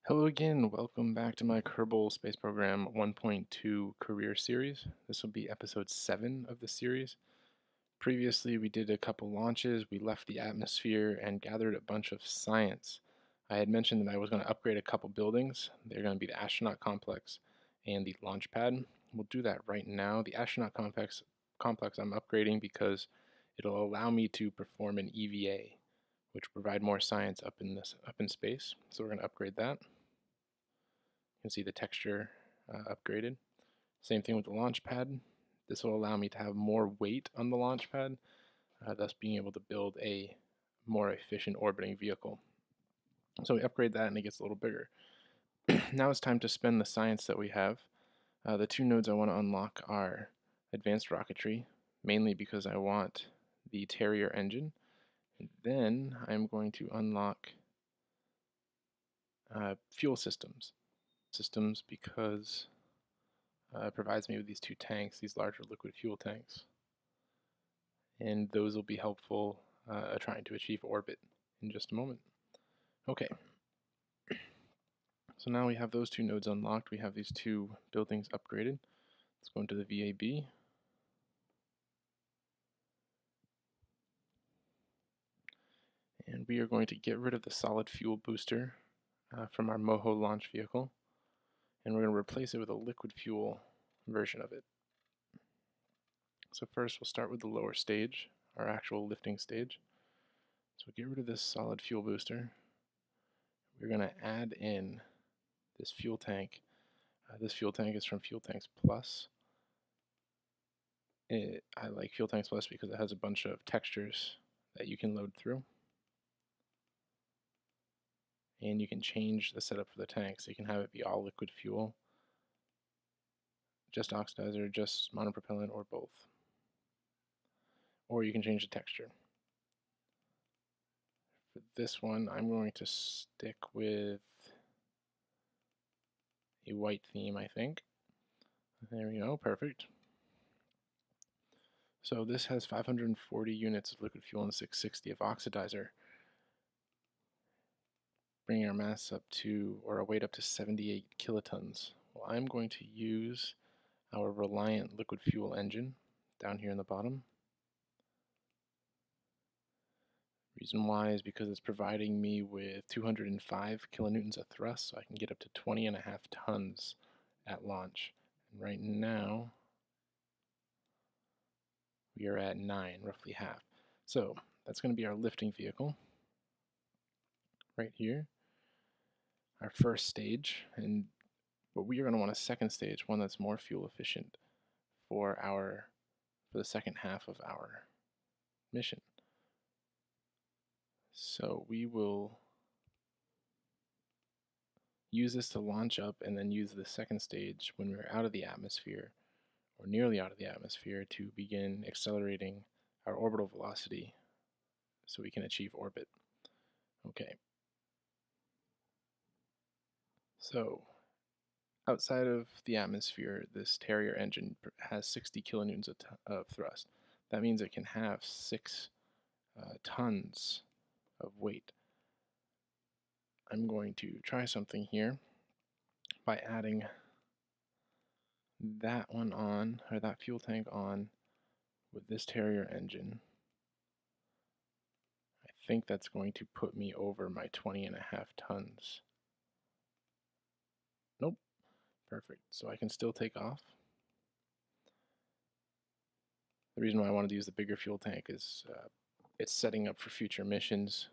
Hello again, welcome back to my Kerbal Space Program 1.2 career series. This will be episode 7 of the series. Previously, we did a couple launches, we left the atmosphere and gathered a bunch of science. I had mentioned that I was going to upgrade a couple buildings. They're going to be the astronaut complex and the launch pad. We'll do that right now. The astronaut complex I'm upgrading because it'll allow me to perform an EVA, which will provide more science up in space. So we're going to upgrade that. You can see the texture upgraded. Same thing with the launch pad. This will allow me to have more weight on the launch pad, thus being able to build a more efficient orbiting vehicle. So we upgrade that and it gets a little bigger. Now it's time to spend the science that we have. The two nodes I want to unlock are advanced rocketry, mainly because I want the Terrier engine. And then I'm going to unlock fuel systems because it provides me with these two tanks, these larger liquid fuel tanks. And those will be helpful trying to achieve orbit in just a moment. Okay, so now we have those two nodes unlocked. We have these two buildings upgraded. Let's go into the VAB. And we are going to get rid of the solid fuel booster from our MOHO launch vehicle. And we're going to replace it with a liquid fuel version of it. So first we'll start with the lower stage, our actual lifting stage. So get rid of this solid fuel booster. We're going to add in this fuel tank. This fuel tank is from Fuel Tanks Plus. I like Fuel Tanks Plus because it has a bunch of textures that you can load through. And you can change the setup for the tank, so you can have it be all liquid fuel, just oxidizer, just monopropellant, or both. Or you can change the texture. For this one, I'm going to stick with a white theme, I think. There we go, perfect. So this has 540 units of liquid fuel and 660 of oxidizer, bringing our mass up to, or our weight up to 78 kilotons. Well, I'm going to use our Reliant liquid fuel engine down here in the bottom. Reason why is because it's providing me with 205 kilonewtons of thrust, so I can get up to 20.5 tons at launch. And right now, we are at 9, roughly half. So that's going to be our lifting vehicle right here, our first stage. But we are going to want a second stage, one that's more fuel efficient for the second half of our mission. So we will use this to launch up and then use the second stage when we're out of the atmosphere or nearly out of the atmosphere to begin accelerating our orbital velocity so we can achieve orbit. Okay. So outside of the atmosphere, this Terrier engine has 60 kilonewtons of thrust. That means it can have 6 tons of weight. I'm going to try something here by adding that one on, or that fuel tank on, with this Terrier engine. I think that's going to put me over my 20.5 tons. Nope. Perfect. So I can still take off. The reason why I wanted to use the bigger fuel tank is it's setting up for future missions.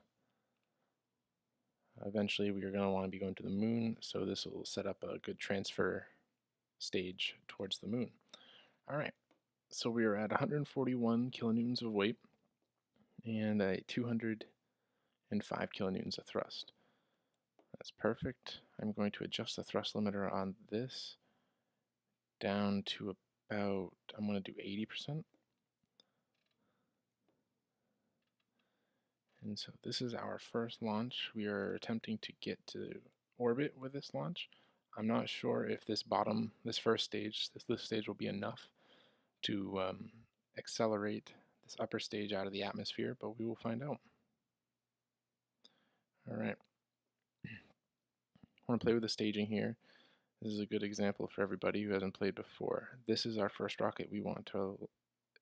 Eventually we are going to want to be going to the moon, so this will set up a good transfer stage towards the moon. Alright, so we are at 141 kilonewtons of weight and 205 kilonewtons of thrust. That's perfect. I'm going to adjust the thrust limiter on this down to about, I'm going to do 80%. And so this is our first launch. We are attempting to get to orbit with this launch. I'm not sure if this first stage, this lift stage will be enough to accelerate this upper stage out of the atmosphere, but we will find out. All right. want to play with the staging here. This is a good example for everybody who hasn't played before. This is our first rocket we want to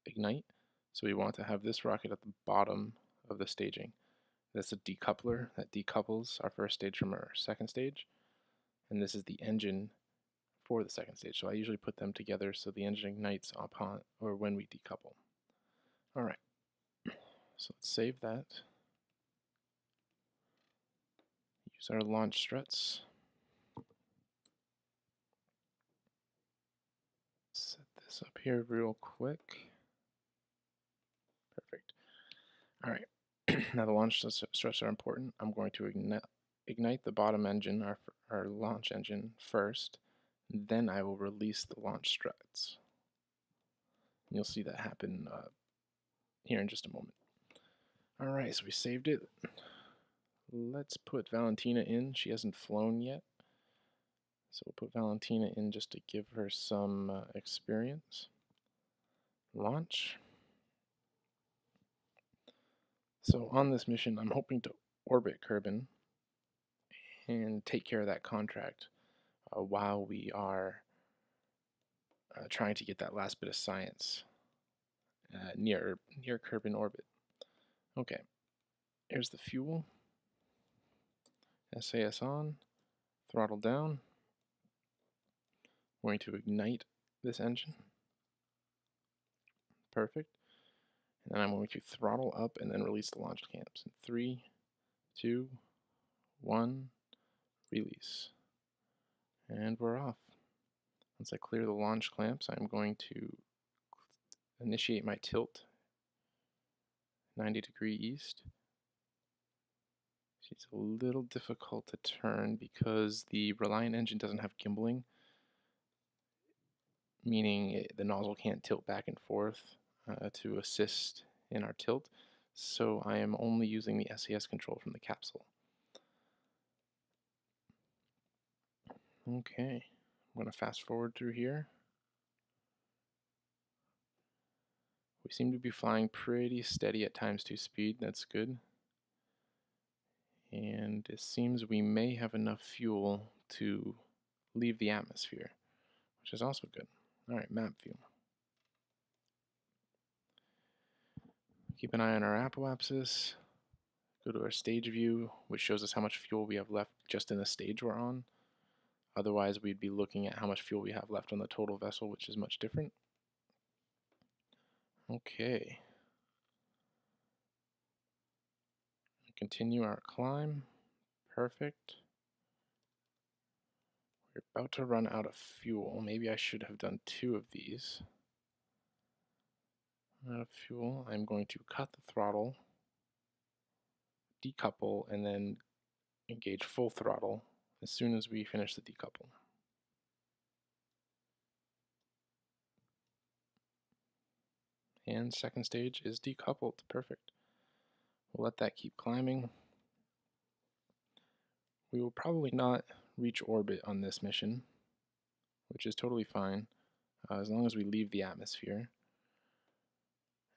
ignite, so we want to have this rocket at the bottom of the staging. That's a decoupler that decouples our first stage from our second stage, and this is the engine for the second stage. So I usually put them together so the engine ignites upon or when we decouple. All right, so let's save that. Use our launch struts. Set this up here real quick. Perfect. All right. Now the launch struts are important. I'm going to ignite the bottom engine, our launch engine, first. Then I will release the launch struts. And you'll see that happen here in just a moment. All right, so we saved it. Let's put Valentina in. She hasn't flown yet. So we'll put Valentina in just to give her some experience. Launch. So on this mission, I'm hoping to orbit Kerbin and take care of that contract while we are trying to get that last bit of science near Kerbin Orbit. Okay, here's the fuel. SAS on, throttle down. I'm going to ignite this engine. Perfect. And then I'm going to throttle up and then release the launch clamps. In 3, 2, 1, release. And we're off. Once I clear the launch clamps, I'm going to initiate my tilt 90° east. It's a little difficult to turn because the Reliant engine doesn't have gimbaling, meaning the nozzle can't tilt back and forth to assist in our tilt. So I am only using the SAS control from the capsule. Okay, I'm going to fast forward through here. We seem to be flying pretty steady at ×2 speed. That's good. And it seems we may have enough fuel to leave the atmosphere, which is also good. All right, map view. Keep an eye on our apoapsis. Go to our stage view, which shows us how much fuel we have left just in the stage we're on. Otherwise, we'd be looking at how much fuel we have left on the total vessel, which is much different. Okay. Continue our climb. Perfect. We're about to run out of fuel. Maybe I should have done 2 of these. Out of fuel. I'm going to cut the throttle, decouple, and then engage full throttle as soon as we finish the decouple. And second stage is decoupled. Perfect. We'll let that keep climbing. We will probably not reach orbit on this mission, which is totally fine, as long as we leave the atmosphere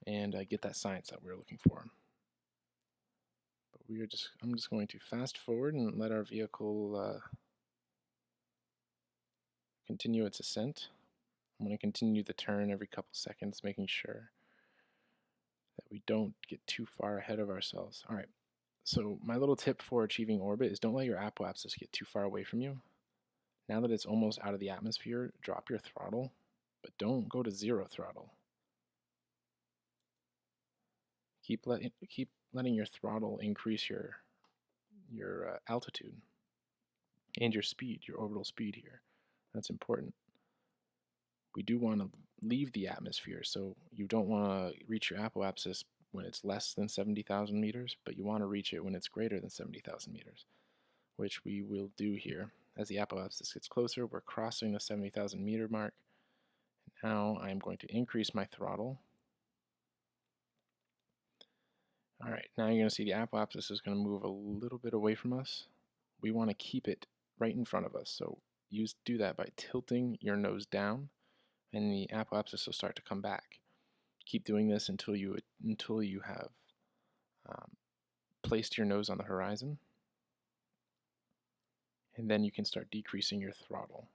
and get that science that we're looking for. But I'm just going to fast forward and let our vehicle continue its ascent. I'm going to continue the turn every couple seconds, making sure that we don't get too far ahead of ourselves. All right, so my little tip for achieving orbit is don't let your apoapsis get too far away from you. Now that it's almost out of the atmosphere, drop your throttle, but don't go to 0 throttle. Keep letting your throttle increase your altitude and your speed, your orbital speed here. That's important. We do want to leave the atmosphere, so you don't want to reach your apoapsis when it's less than 70,000 meters, but you want to reach it when it's greater than 70,000 meters, which we will do here. As the apoapsis gets closer, we're crossing the 70,000 meter mark. Now I'm going to increase my throttle. All right, now you're going to see the apoapsis is going to move a little bit away from us. We want to keep it right in front of us, so do that by tilting your nose down, and the apoapsis will start to come back. Keep doing this until you have placed your nose on the horizon. and then you can start decreasing your throttle.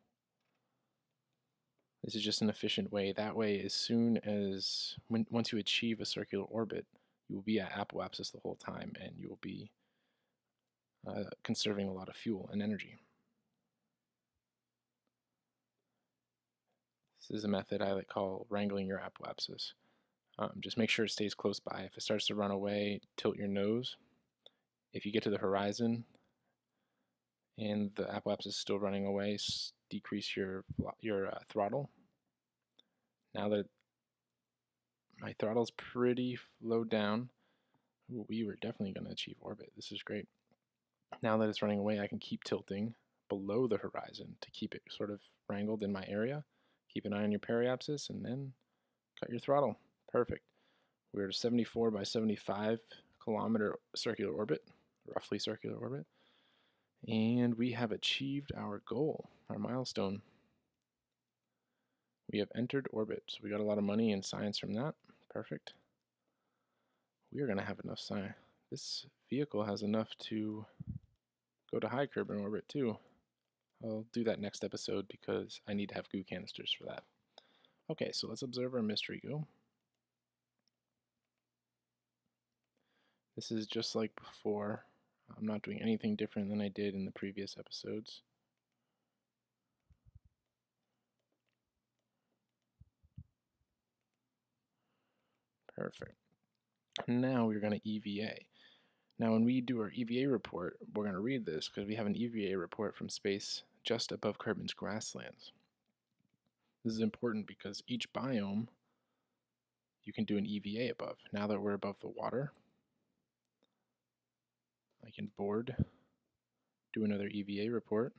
This is just an efficient way. That way, as soon as, once you achieve a circular orbit, you will be at apoapsis the whole time, and you will be conserving a lot of fuel and energy. This is a method I call wrangling your apoapsis. Just make sure it stays close by. If it starts to run away, tilt your nose. If you get to the horizon and the apoapsis is still running away, decrease your throttle. Now that my throttle's pretty low down, we were definitely going to achieve orbit. This is great. Now that it's running away, I can keep tilting below the horizon to keep it sort of wrangled in my area. Keep an eye on your periapsis and then cut your throttle. Perfect. We're at a 74 by 75 kilometer circular orbit, roughly circular orbit. And we have achieved our goal, our milestone. We have entered orbit, so we got a lot of money and science from that. Perfect. We are going to have enough science. This vehicle has enough to go to high Kerbin orbit too. I'll do that next episode because I need to have goo canisters for that. Okay, so let's observe our mystery go. This is just like before. I'm not doing anything different than I did in the previous episodes. Perfect. Now we're going to EVA. Now when we do our EVA report, we're going to read this because we have an EVA report from space just above Kerbin's grasslands. This is important because each biome you can do an EVA above. Now that we're above the water, I can board, do another EVA report.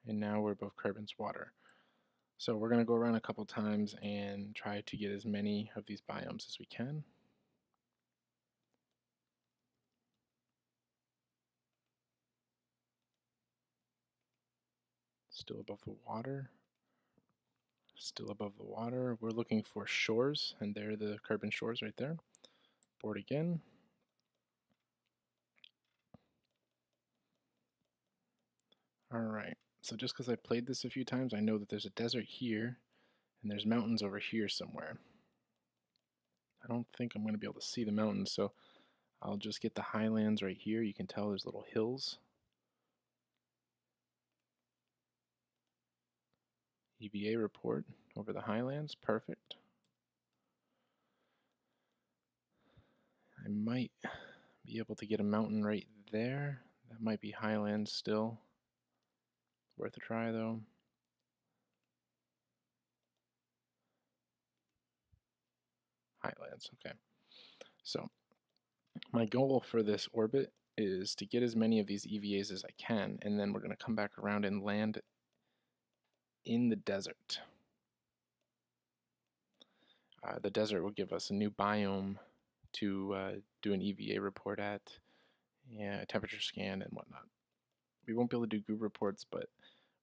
And now we're above Kerbin's water. So we're going to go around a couple times and try to get as many of these biomes as we can. Still above the water. Still above the water. We're looking for shores, and there are the Kerbin shores right there. Board again. Alright, so just because I played this a few times, I know that there's a desert here, and there's mountains over here somewhere. I don't think I'm going to be able to see the mountains, so I'll just get the highlands right here. You can tell there's little hills. EVA report over the highlands, perfect. I might be able to get a mountain right there. That might be highlands still. Worth a try though. Highlands, okay. So my goal for this orbit is to get as many of these EVAs as I can, and then we're going to come back around and land in the desert. The desert will give us a new biome to do an EVA report at, yeah, temperature scan and whatnot. We won't be able to do goo reports, but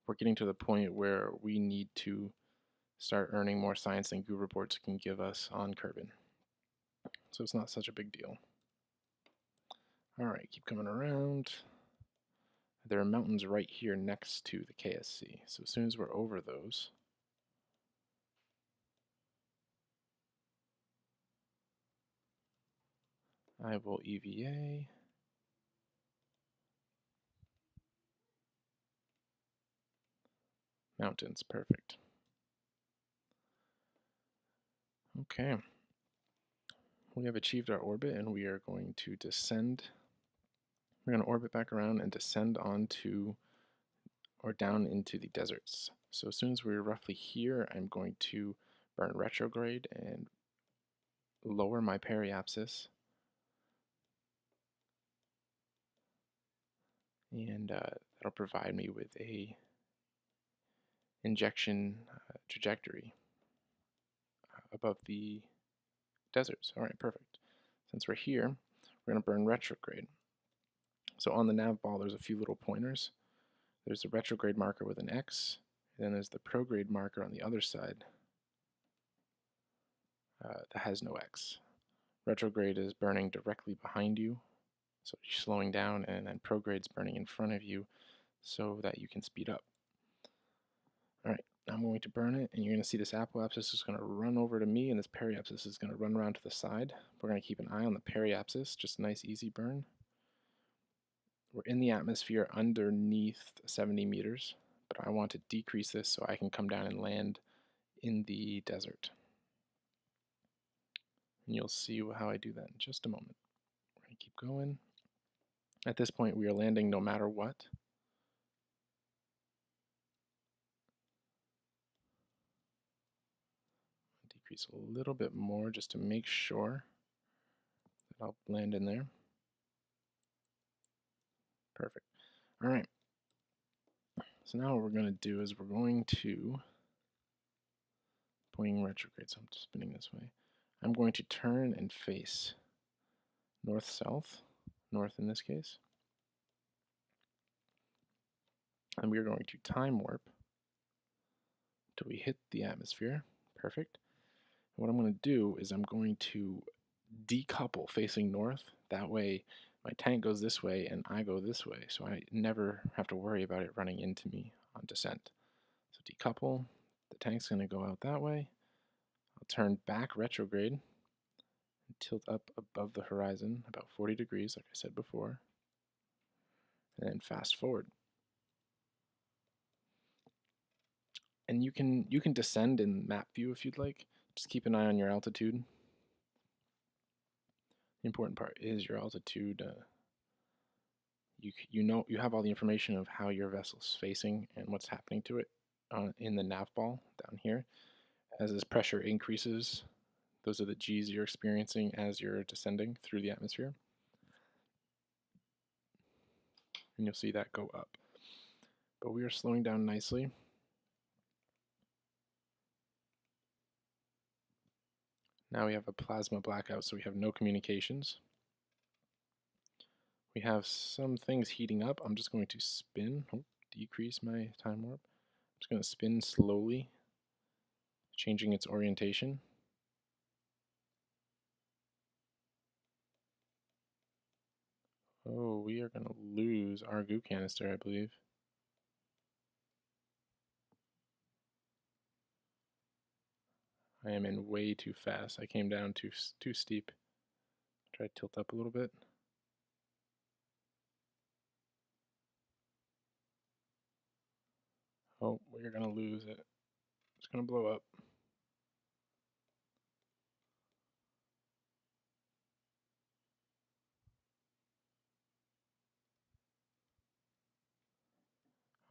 we're getting to the point where we need to start earning more science than goo reports can give us on Kerbin. So it's not such a big deal. Alright, keep coming around. There are mountains right here next to the KSC, so as soon as we're over those, I will EVA. Mountains, perfect. Okay. We have achieved our orbit and we are going to descend. We're going to orbit back around and descend onto or down into the deserts. So as soon as we're roughly here, I'm going to burn retrograde and lower my periapsis. And that'll provide me with a injection trajectory above the deserts. All right, perfect. Since we're here, we're going to burn retrograde. So on the nav ball, there's a few little pointers. There's a retrograde marker with an X, and then there's the prograde marker on the other side that has no X. Retrograde is burning directly behind you, so you're slowing down, and then prograde's burning in front of you so that you can speed up. Alright, I'm going to burn it, and you're going to see this apoapsis is going to run over to me, and this periapsis is going to run around to the side. We're going to keep an eye on the periapsis, just a nice easy burn. We're in the atmosphere underneath 70 meters, but I want to decrease this so I can come down and land in the desert. And you'll see how I do that in just a moment. We're going to keep going. At this point, we are landing no matter what. Decrease a little bit more just to make sure that I'll land in there. Perfect. All right. So now what we're going to do is we're going to, pointing retrograde, so I'm spinning this way. I'm going to turn and face north-south, north in this case. And we are going to time warp till we hit the atmosphere. Perfect. And what I'm going to do is I'm going to decouple facing north. That way my tank goes this way and I go this way, so I never have to worry about it running into me on descent. So decouple, the tank's going to go out that way. I'll turn back retrograde and tilt up above the horizon about 40 degrees, like I said before, and then fast forward. And you can descend in map view if you'd like. Just keep an eye on your altitude. The important part is your altitude. You have all the information of how your vessel's facing and what's happening to it in the nav ball down here. As this pressure increases, those are the G's you're experiencing as you're descending through the atmosphere. And you'll see that go up. But we are slowing down nicely. Now we have a plasma blackout, so we have no communications. We have some things heating up. I'm just going to spin, decrease my time warp. I'm just going to spin slowly, changing its orientation. Oh, we are going to lose our goo canister, I believe. I am in way too fast. I came down too steep. Try to tilt up a little bit. Oh, we're going to lose it. It's going to blow up.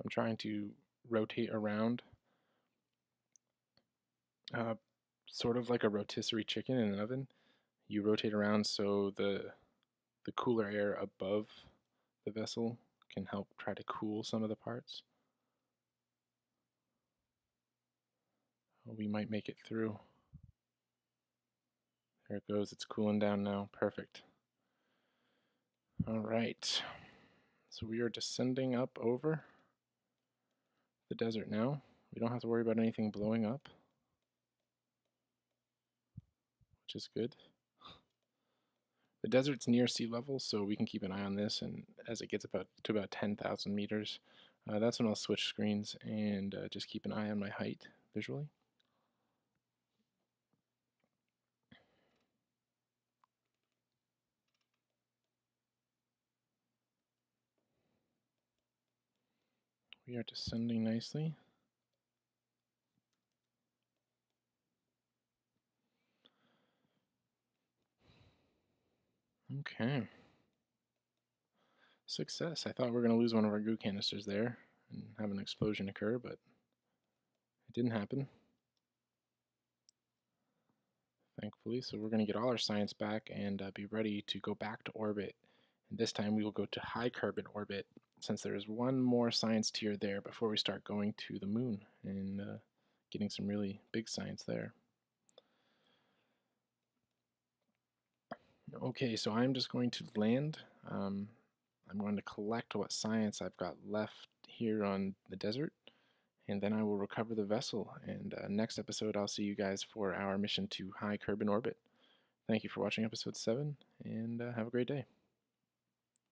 I'm trying to rotate around, sort of like a rotisserie chicken in an oven. You rotate around so the cooler air above the vessel can help try to cool some of the parts. Oh, we might make it through. There it goes, it's cooling down now. Perfect. All right, so we are descending up over the desert now. We don't have to worry about anything blowing up, which is good. The desert's near sea level, so we can keep an eye on this, and as it gets to about 10,000 meters, that's when I'll switch screens and just keep an eye on my height visually. We are descending nicely. Okay. Success. I thought we were going to lose one of our goo canisters there and have an explosion occur, but it didn't happen, thankfully. So we're going to get all our science back and be ready to go back to orbit. And this time we will go to high Kerbin orbit, since there is one more science tier there before we start going to the moon and getting some really big science there. Okay, so I'm just going to land. I'm going to collect what science I've got left here on the desert, and then I will recover the vessel. And next episode, I'll see you guys for our mission to high Kerbin orbit. Thank you for watching episode 7, and have a great day.